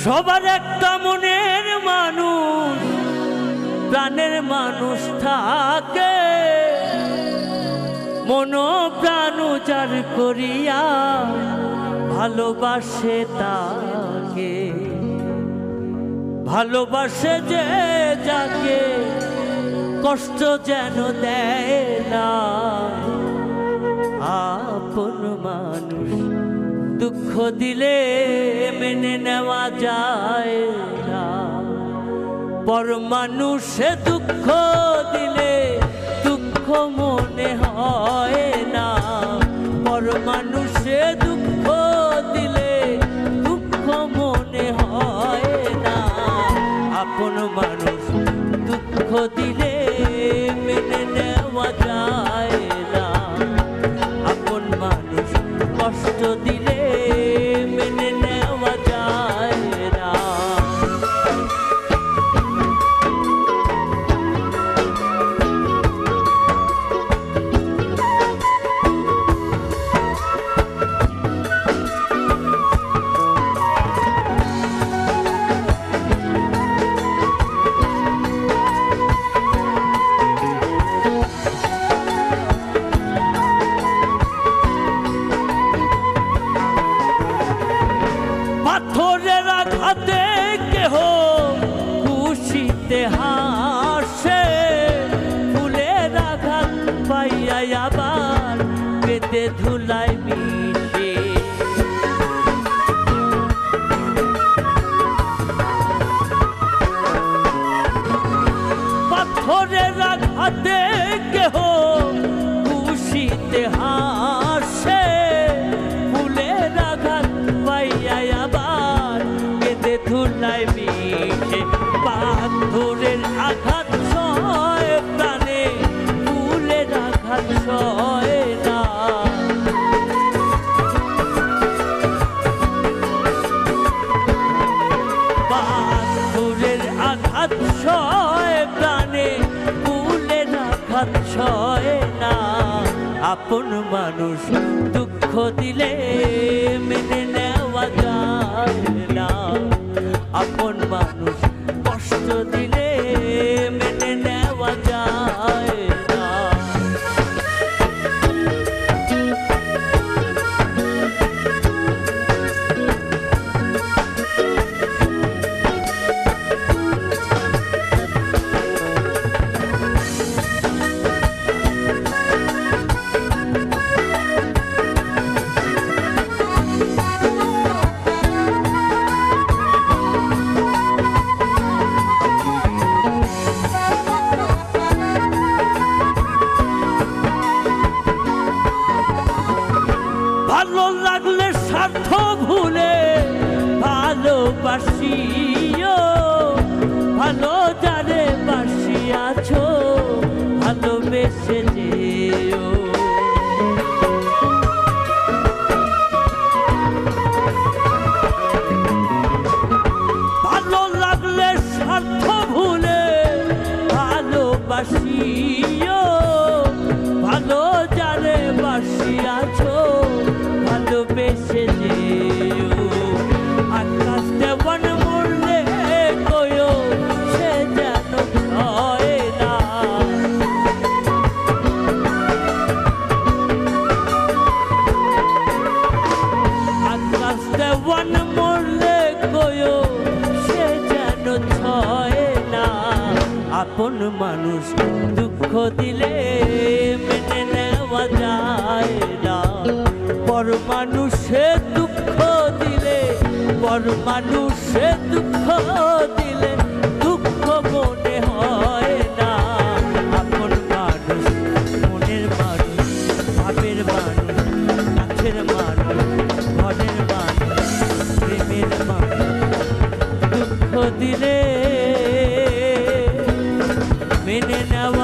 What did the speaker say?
সবার একটা মনের মানুষ, প্রাণের মানুষ থাকে, মন প্রাণ উজাড় করিয়া ভালোবাসে তাকে। ভালোবাসে যে যাকে কষ্ট যেন দেয় না। আপন মানুষ দুঃখ দিলে মেনে নেওয়া যায় না, পর মানুষে দুঃখ দিলে দুঃখ মনে হয় না। পর মানুষে দুঃখ দিলে দুঃখ মনে হয় না। আপন মানুষ দুঃখ দিলে মেনে নেওয়া যায় না। আপন মানুষ কষ্ট দিলে মেনে নেওয়া যায় না। পাথরের আঘাতে কেহ খুশিতে হাসে, ফুলের আঘাত পাইয়া আবার কেঁদে ধুলায় মিশে। পাথরের আঘাতে কেহ খুশিতে হাসে, ফুলের আঘাত পাইয়া আবার কেঁদে ধুলায় মিশে। পাথরের আঘাত সয় প্রাণে, ফুলের আঘাত সয় না। পাথরের আঘাত সয় প্রাণে, ফুলের আঘাত সয় না। আপন মানুষ দুঃখ দিলে মেনে নেওয়া যায় না। আপন মানুষ কষ্ট দিলে মেনে নেওয়া যায় না। ভালো লাগলে স্বার্থ ভুলে ভালোবাসিও, ভালো যারে বাসিয়াছ ভালোবেসে যেও। ভালো লাগলে স্বার্থ ভুলে ভালোবাসিও, ভালো যারে বাসিয়াছ ভালোবেসে যেও। আকাশ দেওয়ান মরলে কয়ো সে যেন হয় না। আকাশ দেওয়ান মরলে কয়ো সে যেন ছয় না। আপন মানুষ দুঃখ দিলে মেনে নেওয়া যায় না। পর মানুষে দুঃখ দিলে, পর মানুষে দুঃখ দিলে দুঃখ মনে হয় না। আপন মানুষ মনের মানুষ, ভাবের মানুষ, কাছের মানুষ, ঘরের দিলে মেনে নেব